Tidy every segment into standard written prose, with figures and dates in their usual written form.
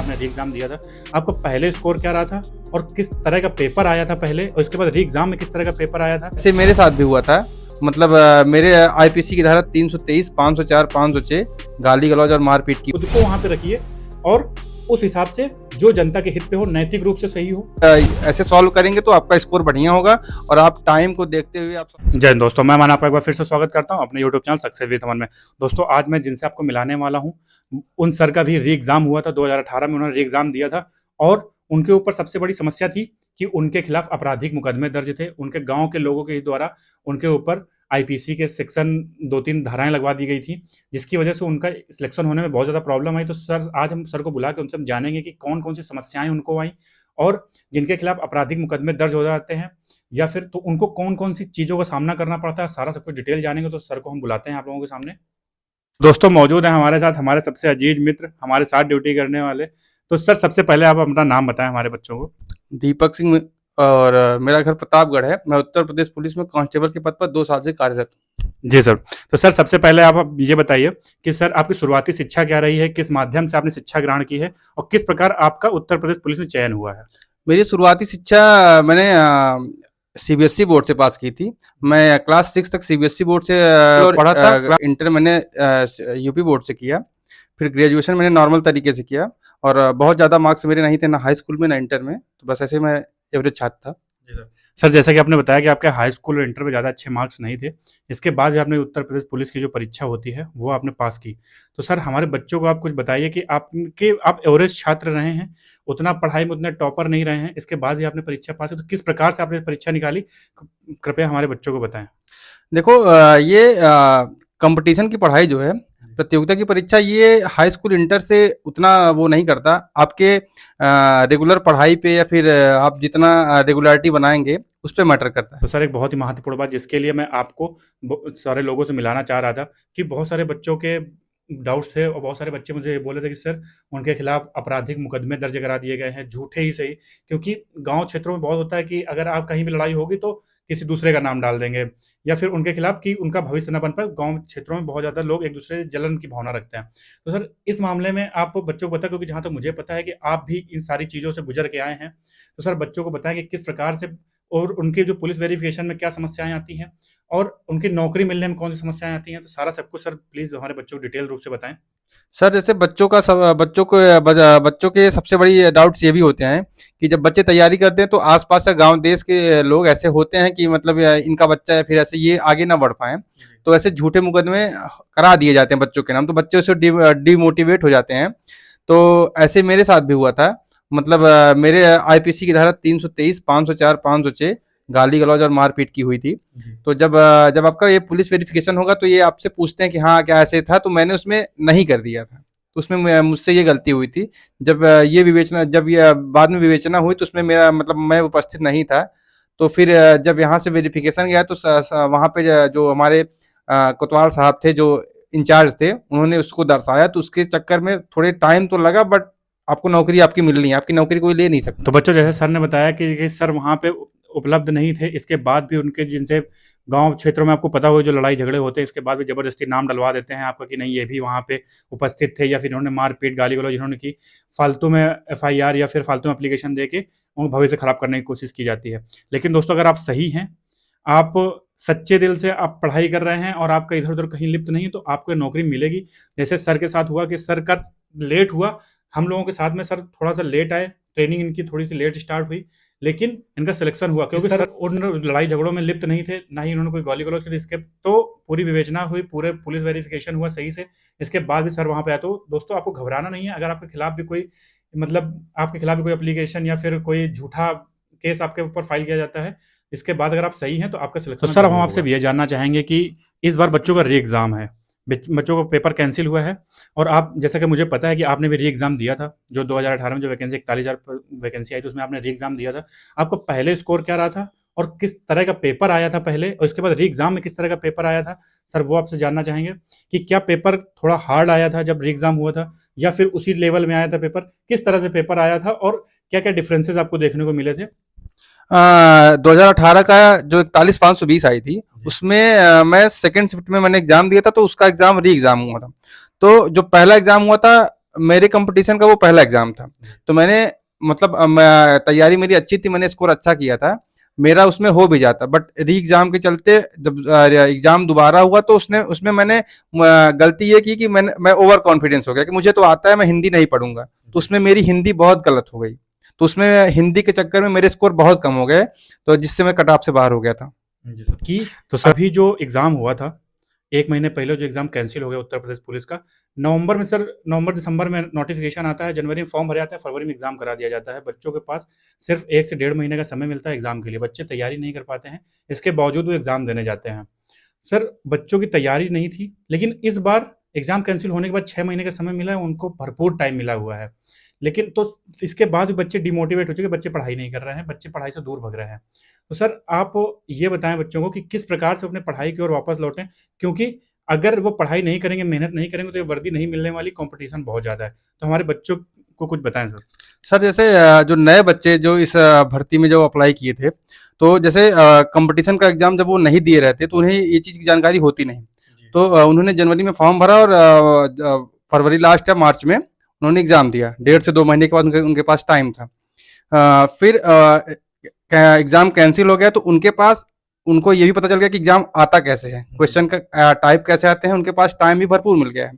आपने री एग्ज़ाम दिया था, आपका पहले स्कोर क्या रहा था और किस तरह का पेपर आया था पहले, और इसके बाद री एग्ज़ाम में किस तरह का पेपर आया था? ऐसे मेरे साथ भी हुआ था। मतलब मेरे आईपीसी की धारा 323, 504, 506 गाली गलौज और मारपीट की। खुद को वहाँ पे रखिए और उस हिसाब से जो जनता के हित पे हो, नैतिक रूप से सही हो। ऐसे सॉल्व करेंगे तो आपका स्कोर बढ़िया होगा और आप टाइम को देखते हुए आप। जय हिंद दोस्तों, मैं आपका एक बार फिर से स्वागत करता हूं अपने यूट्यूब चैनल सक्सेस विद अमन में। दोस्तों, आज मैं जिनसे आपको मिलाने वाला हूं, उन सर का भी री एग्ज़ाम हुआ था। 2018 में उन्होंने री एग्ज़ाम दिया था और उनके ऊपर सबसे बड़ी समस्या थी कि उनके खिलाफ आपराधिक मुकदमे दर्ज थे। उनके गांव के लोगों के द्वारा उनके ऊपर आईपीसी के सेक्शन 2-3 धाराएं लगवा दी गई थी, जिसकी वजह से उनका सिलेक्शन होने में बहुत ज़्यादा प्रॉब्लम आई। तो सर, आज हम सर को बुला के उनसे हम जानेंगे कि कौन कौन सी समस्याएं उनको आई और जिनके खिलाफ आपराधिक मुकदमे दर्ज हो जाते हैं या फिर तो उनको कौन कौन सी चीज़ों का सामना करना पड़ता है। सारा सब कुछ डिटेल जानेंगे। तो सर को हम बुलाते हैं आप लोगों के सामने। दोस्तों, मौजूद हैं हमारे साथ हमारे सबसे अजीज मित्र, हमारे साथ ड्यूटी करने वाले। तो सर, सबसे पहले आप अपना नाम बताएं हमारे बच्चों को। दीपक सिंह और मेरा घर प्रतापगढ़ है। मैं उत्तर प्रदेश पुलिस में कांस्टेबल के पद पर 2 साल से कार्यरत हूँ। जी सर। तो सर, सबसे पहले आप ये बताइए कि सर, आपकी शुरुआती शिक्षा क्या रही है, किस माध्यम से आपने शिक्षा ग्रहण की है और किस प्रकार आपका उत्तर प्रदेश पुलिस में चयन हुआ है? मेरी शुरुआती शिक्षा मैंने सीबीएसई बोर्ड से पास की थी। मैं क्लास 6 तक सीबीएसई बोर्ड से पढ़ा था। इंटर मैंने यूपी बोर्ड से किया। फिर ग्रेजुएशन मैंने नॉर्मल तरीके से किया और बहुत ज़्यादा मार्क्स मेरे नहीं थे, ना हाई स्कूल में ना इंटर में। तो बस ऐसे मैं एवरेज छात्र था। जी सर। सर, जैसा कि आपने बताया कि आपके हाई स्कूल और इंटर में ज़्यादा अच्छे मार्क्स नहीं थे, इसके बाद भी आपने उत्तर प्रदेश पुलिस की जो परीक्षा होती है वो आपने पास की। तो सर, हमारे बच्चों को आप कुछ बताइए कि आप एवरेज छात्र रहे हैं, उतना पढ़ाई में उतने टॉपर नहीं रहे हैं, इसके बाद भी आपने परीक्षा पास की, तो किस प्रकार से आपने परीक्षा निकाली? कृपया हमारे बच्चों को बताएं। देखो, ये कंपटीशन की पढ़ाई जो है, प्रतियोगिता की परीक्षा, ये हाई स्कूल इंटर से उतना वो नहीं करता। आपके रेगुलर पढ़ाई पे या फिर आप जितना रेगुलरिटी बनाएंगे उस पर मैटर करता है। तो सर, एक बहुत ही महत्वपूर्ण बात जिसके लिए मैं आपको सारे लोगों से मिलाना चाह रहा था कि बहुत सारे बच्चों के डाउट्स थे और बहुत सारे बच्चे मुझे ये बोले थे कि सर, उनके खिलाफ आपराधिक मुकदमे दर्ज करा दिए गए हैं, झूठे ही सही। क्योंकि गांव क्षेत्रों में बहुत होता है कि अगर आप कहीं भी लड़ाई होगी तो किसी दूसरे का नाम डाल देंगे या फिर उनके खिलाफ कि उनका भविष्य न बन पाए। गांव क्षेत्रों में बहुत ज़्यादा लोग एक दूसरे से जलन की भावना रखते हैं। तो सर, इस मामले में आप बच्चों को बताएं, क्योंकि जहाँ तक मुझे पता है कि आप भी इन सारी चीज़ों से गुजर के आए हैं। तो सर, बच्चों को बताएं कि किस प्रकार से और उनके जो पुलिस वेरिफिकेशन में क्या समस्याएं आती हैं और उनकी नौकरी मिलने में कौन सी समस्याएं आती हैं। तो सारा सब कुछ सर प्लीज़ हमारे बच्चों को डिटेल रूप से बताएं। सर, जैसे बच्चों के सबसे बड़ी डाउट्स ये भी होते हैं कि जब बच्चे तैयारी करते हैं तो आसपास का गांव देश के लोग ऐसे होते हैं कि मतलब इनका बच्चा है, फिर ऐसे ये आगे ना बढ़ पाए। तो ऐसे झूठे मुकदमे करा दिए जाते हैं बच्चों के नाम, तो बच्चे उससे डिमोटिवेट हो जाते हैं। तो ऐसे मेरे साथ भी हुआ था। मतलब मेरे आईपीसी की धारा 323, 504, 506 गाली गलौज और मारपीट की हुई थी। तो जब आपका ये पुलिस वेरिफिकेशन होगा तो ये आपसे पूछते हैं कि हाँ क्या ऐसे था, तो मैंने उसमें नहीं कर दिया था। तो उसमें मुझसे ये गलती हुई थी। जब ये बाद में विवेचना हुई तो उसमें मेरा मतलब मैं उपस्थित नहीं था। तो फिर जब यहाँ से वेरिफिकेशन गया तो वहाँ पे जो हमारे कोतवाल साहब थे, जो इंचार्ज थे, उन्होंने उसको दर्शाया। तो उसके चक्कर में थोड़े टाइम तो लगा, बट आपको नौकरी आपकी मिलनी है, आपकी नौकरी कोई ले नहीं सकता। तो बच्चों, जैसे सर ने बताया कि सर वहाँ पे उपलब्ध नहीं थे, इसके बाद भी उनके जिनसे गांव क्षेत्रों में आपको पता हो जो लड़ाई झगड़े होते हैं, इसके बाद भी जबरदस्ती नाम डलवा देते हैं आपका कि नहीं ये भी वहाँ पे उपस्थित थे, या फिर इन्होंने मारपीट गाली गलौज जिन्होंने की, फालतू में एफआईआर या फिर फालतू में एप्लीकेशन दे के उन भविष्य खराब करने की कोशिश की जाती है। लेकिन दोस्तों, अगर आप सही हैं, आप सच्चे दिल से आप पढ़ाई कर रहे हैं और आपका इधर उधर कहीं लिप्त नहीं, तो आपको नौकरी मिलेगी। जैसे सर के साथ हुआ कि सर का लेट हुआ, हम लोगों के साथ में सर थोड़ा सा लेट आए, ट्रेनिंग इनकी थोड़ी सी लेट स्टार्ट हुई, लेकिन इनका सिलेक्शन हुआ क्योंकि सर उन लड़ाई झगड़ों में लिप्त नहीं थे, ना ही उन्होंने कोई गाली गलौज की। इसके तो पूरी विवेचना हुई, पूरे पुलिस वेरिफिकेशन हुआ सही से, इसके बाद भी सर वहाँ पे आए। तो दोस्तों, आपको घबराना नहीं है। अगर आपके खिलाफ भी कोई एप्लीकेशन या फिर कोई झूठा केस आपके ऊपर फाइल किया जाता है, इसके बाद अगर आप सही हैं तो आपका सिलेक्शन। तो सर, हम आपसे ये जानना चाहेंगे कि इस बार बच्चों का री एग्ज़ाम है, बच्चों का पेपर कैंसिल हुआ है और आप, जैसा कि मुझे पता है कि आपने भी री एग्ज़ाम दिया था, जो 2018 में जो वैकेंसी 41,000 वैकेंसी आई थी उसमें आपने री एग्ज़ाम दिया था। आपका पहले स्कोर क्या रहा था और किस तरह का पेपर आया था पहले, और इसके बाद री एग्ज़ाम में किस तरह का पेपर आया था? सर, वो आपसे जानना चाहेंगे कि क्या पेपर थोड़ा हार्ड आया था जब री एग्ज़ाम हुआ था, या फिर उसी लेवल में आया था पेपर? किस तरह से पेपर आया था और क्या क्या डिफरेंसेस आपको देखने को मिले थे? 2018 का जो 41,520 आई थी, उसमें मैं सेकंड शिफ्ट में मैंने एग्जाम दिया था। तो उसका एग्जाम री एग्जाम हुआ था। तो जो पहला एग्जाम हुआ था मेरे कंपटीशन का वो पहला एग्जाम था। तो मैंने मतलब तैयारी मेरी अच्छी थी, मैंने स्कोर अच्छा किया था, मेरा उसमें हो भी जाता, बट री एग्जाम के चलते जब एग्जाम दोबारा हुआ तो उसने उसमें मैंने गलती ये की कि मैं ओवर कॉन्फिडेंस हो गया कि मुझे तो आता है, मैं हिंदी नहीं पढ़ूंगा। तो उसमें मेरी हिंदी बहुत गलत हो गई, तो उसमें हिंदी के चक्कर में मेरे स्कोर बहुत कम हो गए, तो जिससे मैं कट ऑफ से बाहर हो गया था। जी सर। कि तो सर अभी जो एग्ज़ाम हुआ था, 1 महीने पहले जो एग्ज़ाम कैंसल हो गया उत्तर प्रदेश पुलिस का, नवंबर में सर नवंबर दिसंबर में नोटिफ़िकेशन आता है, जनवरी में फॉर्म भरे जाते हैं, फरवरी में एग्ज़ाम करा दिया जाता है। बच्चों के पास सिर्फ़ 1 से डेढ़ महीने का समय मिलता है एग्ज़ाम के लिए। बच्चे तैयारी नहीं कर पाते हैं, इसके बावजूद वो एग्ज़ाम देने जाते हैं। सर बच्चों की तैयारी नहीं थी, लेकिन इस बार एग्ज़ाम कैंसल होने के बाद 6 महीने का समय मिला है, उनको भरपूर टाइम मिला हुआ है। लेकिन तो इसके बाद भी बच्चे डिमोटिवेट हो चुके हैं, बच्चे पढ़ाई नहीं कर रहे हैं, बच्चे पढ़ाई से दूर भग रहे हैं। तो सर आप ये बताएँ बच्चों को कि किस प्रकार से अपने पढ़ाई की ओर वापस लौटें? क्योंकि अगर वो पढ़ाई नहीं करेंगे, मेहनत नहीं करेंगे तो ये वर्दी नहीं मिलने वाली, कॉम्पिटिशन बहुत ज़्यादा है। तो हमारे बच्चों को कुछ बताएँ सर? सर जैसे जो नए बच्चे जो इस भर्ती में जो अप्लाई किए थे, तो जैसे कंपटीशन का एग्जाम जब वो नहीं दिए रहते तो उन्हें ये चीज़ की जानकारी होती नहीं। जी। तो उन्होंने जनवरी में फॉर्म भरा और फरवरी लास्ट या मार्च में उन्होंने एग्जाम दिया, 1.5 से 2 महीने के बाद उनके उनके पास टाइम था। फिर एग्जाम कैंसिल हो गया तो उनके पास उनको ये भी पता चल गया कि एग्जाम आता कैसे है, जी। क्वेश्चन का टाइप कैसे आते हैं, उनके पास टाइम भी भरपूर मिल गया है।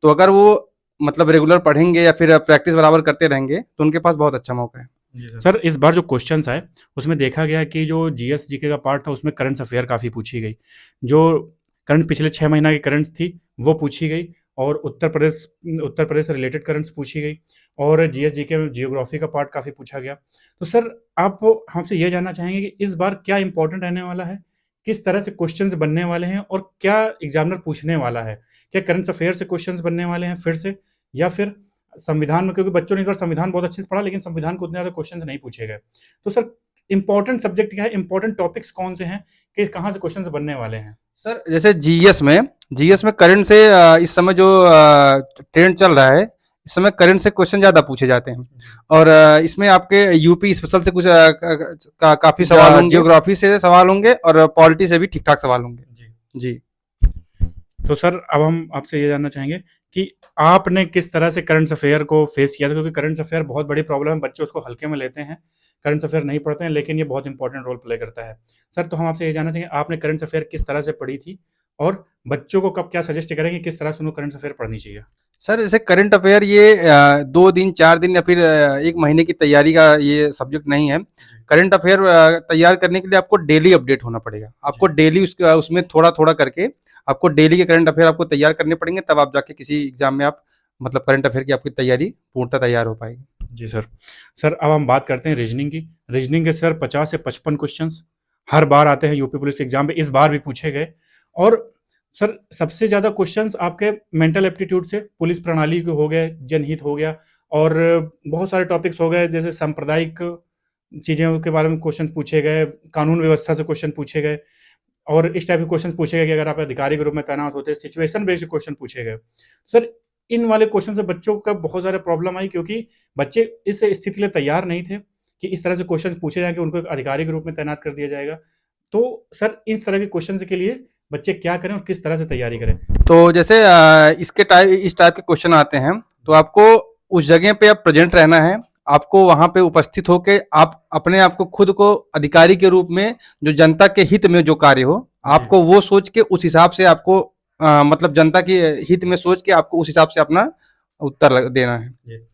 तो अगर वो मतलब रेगुलर पढ़ेंगे या फिर प्रैक्टिस बराबर करते रहेंगे तो उनके पास बहुत अच्छा मौका है। जी सर। सर इस बार जो क्वेश्चंस आए, उसमें देखा गया कि जो जीएस जीके का पार्ट था उसमें करंट अफेयर काफ़ी पूछी गई। जो करंट पिछले 6 महीना की करंट्स थी, वो पूछी गई और उत्तर प्रदेश से रिलेटेड करंट्स पूछी गई और जीएस जीके में जियोग्राफी का पार्ट काफ़ी पूछा गया। तो सर आप हमसे ये जानना चाहेंगे कि इस बार क्या इम्पोर्टेंट रहने वाला है? किस तरह से क्वेश्चंस बनने वाले हैं और क्या एग्ज़ामिनर पूछने वाला है? क्या करंट अफेयर से क्वेश्चंस बनने वाले हैं फिर से या फिर संविधान में, क्योंकि बच्चों ने इस बार संविधान बहुत अच्छे से पढ़ा लेकिन संविधान को उतने ज़्यादा क्वेश्चन नहीं पूछे गए। तो सर इम्पोर्टेंट सब्जेक्ट क्या है? इम्पोर्टेंट टॉपिक्स कौन से हैं कि कहाँ से क्वेश्चंस बनने वाले हैं? सर जैसे जीएस में करंट से इस समय जो ट्रेंड चल रहा है, इस समय करंट से क्वेश्चन ज्यादा पूछे जाते हैं। जी। और इसमें आपके यूपी स्पेशल से कुछ काफी सवाल जा होंगे, जियोग्राफी से सवाल होंगे और पॉलिटी से भी ठीक ठाक सवाल होंगे। जी। जी। तो सर अब हम आपसे ये जानना चाहेंगे कि आपने किस तरह से करंट अफेयर को फेस किया था, क्योंकि करंट अफेयर बहुत बड़ी प्रॉब्लम है, बच्चे उसको हल्के में लेते हैं, करंट अफेयर नहीं पढ़ते हैं, लेकिन ये बहुत इंपॉर्टेंट रोल प्ले करता है। सर तो हम आपसे ये जानना चाहेंगे आपने करंट अफेयर किस तरह से पढ़ी थी और बच्चों को कब क्या सजेस्ट करेंगे किस तरह से उनको करंट अफेयर पढ़नी चाहिए? सर जैसे करंट अफेयर ये 2 दिन 4 दिन या फिर 1 महीने की तैयारी का ये सब्जेक्ट नहीं है। जी। करंट अफेयर तैयार करने के लिए आपको डेली अपडेट होना पड़ेगा, आपको जी। डेली उसमें थोड़ा थोड़ा करके आपको डेली के करंट अफेयर आपको तैयार करने पड़ेंगे, तब आप जाके किसी एग्जाम में आप मतलब करंट अफेयर की आपकी तैयारी पूर्णतः तैयार हो पाएगी। जी सर। सर अब हम बात करते हैं रीजनिंग की। रीजनिंग के सर 50 से 55 क्वेश्चंस हर बार आते हैं यूपी पुलिस एग्जाम में, इस बार भी पूछे गए और सर सबसे ज़्यादा क्वेश्चंस आपके मेंटल एप्टीट्यूड से, पुलिस प्रणाली के हो गए, जनहित हो गया और बहुत सारे टॉपिक्स हो गए जैसे सांप्रदायिक चीज़ों के बारे में क्वेश्चन पूछे गए, कानून व्यवस्था से क्वेश्चन पूछे गए और इस टाइप के क्वेश्चन पूछे गए कि अगर आप अधिकारी के रूप में तैनात होते, सिचुएशन बेस्ड क्वेश्चन पूछे गए। सर इन वाले क्वेश्चन से बच्चों का बहुत ज़्यादा प्रॉब्लम आई, क्योंकि बच्चे इस स्थिति के लिए तैयार नहीं थे कि इस तरह से क्वेश्चन पूछे जाएँ कि उनको एक अधिकारी के रूप में तैनात कर दिया जाएगा। तो सर इस तरह के क्वेश्चन के लिए बच्चे क्या करें और किस तरह से तैयारी करें? तो जैसे इस टाइप के क्वेश्चन आते हैं तो आपको उस जगह पे आप प्रेजेंट रहना है, आपको वहां पे उपस्थित होके आप अपने आप को खुद को अधिकारी के रूप में जो जनता के हित में जो कार्य हो, जी। आपको वो सोच के उस हिसाब से आपको मतलब जनता के हित में सोच के आपको उस हिसाब से अपना देना है। जी।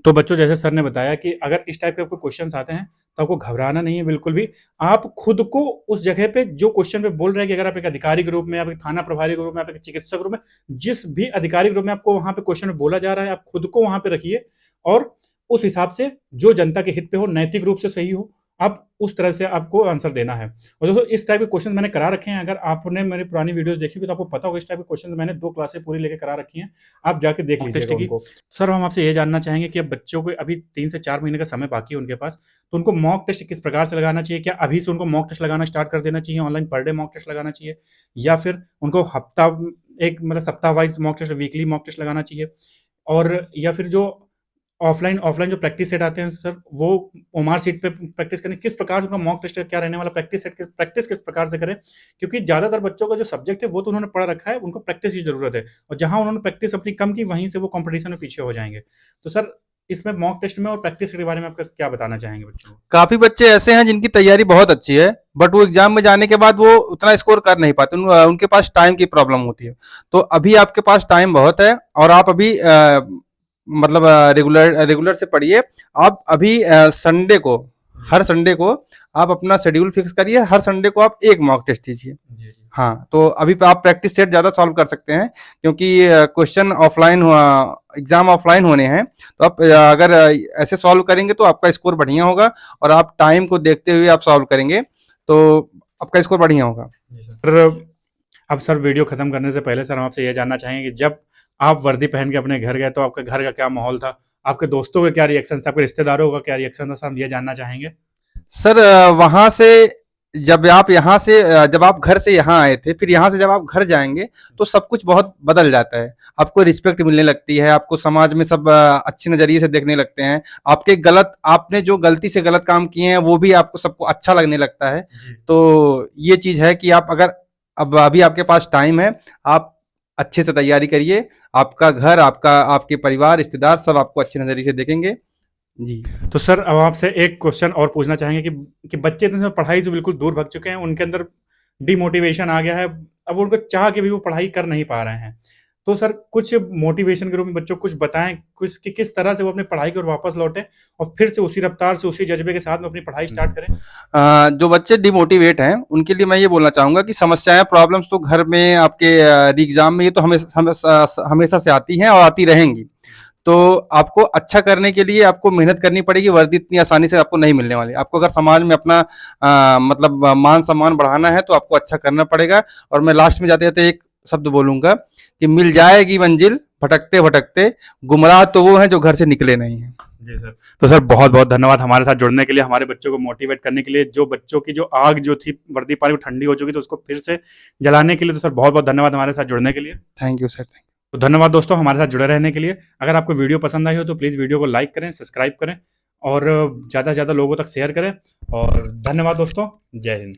तो बच्चों जैसे सर ने बताया कि अगर इस टाइप के आपको क्वेश्चंस आते हैं तो आपको घबराना नहीं है बिल्कुल भी। आप खुद को उस जगह पे जो क्वेश्चन पे बोल रहे हैं कि अगर आप एक अधिकारी के रूप में, आप एक थाना प्रभारी के रूप में, आप एक चिकित्सक के रूप में, जिस भी अधिकारी के रूप में आपको वहाँ पे क्वेश्चन में बोला जा रहा है, आप खुद को वहाँ पे रखिए और उस हिसाब से जो जनता के हित पे हो, नैतिक रूप से सही हो, आप उस तरह से आपको आंसर देना है। और दोस्तों इस टाइप के क्वेश्चन मैंने करा रखे हैं, अगर आपने मेरी पुरानी वीडियोस देखी होगी तो आपको पता होगा इस टाइप के क्वेश्चन मैंने 2 क्लासें पूरी लेके करा रखी हैं। आप जाके देख लीजिएगा उनको। सर हम आपसे ये जानना चाहेंगे कि अब बच्चों को अभी 3 से 4 महीने का समय बाकी है उनके पास, तो उनको मॉक टेस्ट किस प्रकार से लगाना चाहिए? क्या अभी से उनको मॉक टेस्ट लगाना स्टार्ट कर देना चाहिए, online per day mock test लगाना चाहिए? या फिर उनको हफ्ता एक मतलब सप्ताह wise mock test, weekly mock test लगाना चाहिए? और या फिर जो ऑफलाइन ऑफलाइन जो प्रैक्टिस सेट आते हैं सर, वो ओमार सीट पे प्रैक्टिस करें, किस प्रकार से उनका मॉक टेस्ट क्या रहने वाला, प्रैक्टिस सेट प्रैक्टिस किस प्रकार से करें, क्योंकि ज़्यादातर बच्चों का जो सब्जेक्ट है वो तो उन्होंने पढ़ रखा है, उनको प्रैक्टिस की ज़रूरत है, और जहाँ उन्होंने प्रैक्टिस अपनी कम की वहीं से वो कंपटीशन में पीछे हो जाएंगे। तो सर इसमें मॉक टेस्ट में और प्रैक्टिस के बारे में आपका क्या बताना चाहेंगे बच्चों को? काफी बच्चे ऐसे हैं जिनकी तैयारी बहुत अच्छी है, बट वो एग्जाम में जाने के बाद वो उतना स्कोर कर नहीं पाते, उनके पास टाइम की प्रॉब्लम होती है। तो अभी आपके पास टाइम बहुत है, और आप अभी मतलब रेगुलर से पढ़िए। आप अभी संडे को, हर संडे को आप अपना शेड्यूल फिक्स करिए, हर संडे को आप एक मॉक टेस्ट दीजिए। हाँ, तो अभी आप प्रैक्टिस सेट ज़्यादा सॉल्व कर सकते हैं, क्योंकि क्वेश्चन ऑफलाइन एग्जाम ऑफलाइन होने हैं। तो आप अगर ऐसे सॉल्व करेंगे तो आपका स्कोर बढ़िया होगा, और आप टाइम को देखते हुए आप सॉल्व करेंगे तो आपका स्कोर बढ़िया होगा। सर अब सर वीडियो खत्म करने से पहले सर हम आपसे ये जानना चाहेंगे कि जब आप वर्दी पहन के अपने घर गए तो आपके घर का क्या माहौल था, आपके दोस्तों के क्या रिएक्शन था, आपके रिश्तेदारों का क्या रिएक्शन था, सर हम ये जानना चाहेंगे। सर वहां से जब आप यहाँ से जब आप घर से यहाँ आए थे, फिर यहाँ से जब आप घर जाएंगे तो सब कुछ बहुत बदल जाता है। आपको रिस्पेक्ट मिलने लगती है, आपको समाज में सब अच्छे नजरिए से देखने लगते हैं। आपने जो गलती से गलत काम किए हैं वो भी आपको सबको अच्छा लगने लगता है। तो ये चीज है कि आप अगर अब अभी आपके पास टाइम है, आप अच्छे से तैयारी करिए। आपका घर, आपके परिवार, रिश्तेदार सब आपको अच्छे नजरिए से देखेंगे जी। तो सर अब आपसे एक क्वेश्चन और पूछना चाहेंगे कि बच्चे इतने से पढ़ाई से बिल्कुल दूर भग चुके हैं, उनके अंदर डिमोटिवेशन आ गया है, अब उनको चाह के भी वो पढ़ाई कर नहीं पा रहे हैं। तो सर कुछ मोटिवेशन के रूप में बच्चों को कुछ बताएं, कुछ कि किस तरह से वो अपनी पढ़ाई की ओर वापस लौटें और फिर से उसी रफ्तार से उसी जज्बे के साथ में अपनी पढ़ाई स्टार्ट करें। जो बच्चे डिमोटिवेट हैं उनके लिए मैं ये बोलना चाहूंगा कि समस्याएं, प्रॉब्लम्स तो घर में, आपके एग्जाम में, ये तो हमेशा से आती हैं और आती रहेंगी। तो आपको अच्छा करने के लिए आपको मेहनत करनी पड़ेगी। वर्दी इतनी आसानी से आपको नहीं मिलने वाली। आपको अगर समाज में अपना मतलब मान सम्मान बढ़ाना है तो आपको अच्छा करना पड़ेगा। और मैं लास्ट में जाते जाते एक शब्द बोलूंगा कि मिल जाएगी मंजिल भटकते भटकते, गुमराह तो वो हैं जो घर से निकले नहीं हैं। जी सर। तो सर बहुत बहुत धन्यवाद हमारे साथ जुड़ने के लिए, हमारे बच्चों को मोटिवेट करने के लिए। जो बच्चों की जो आग जो थी वर्दी पारी वो ठंडी हो चुकी तो उसको फिर से जलाने के लिए। तो सर बहुत बहुत धन्यवाद हमारे साथ जुड़ने के लिए। Thank you sir. तो धन्यवाद दोस्तों हमारे साथ जुड़े रहने के लिए। अगर आपको वीडियो पसंद आई हो तो प्लीज़ वीडियो को लाइक करें, सब्सक्राइब करें और ज़्यादा से ज़्यादा लोगों तक शेयर करें। और धन्यवाद दोस्तों, जय हिंद।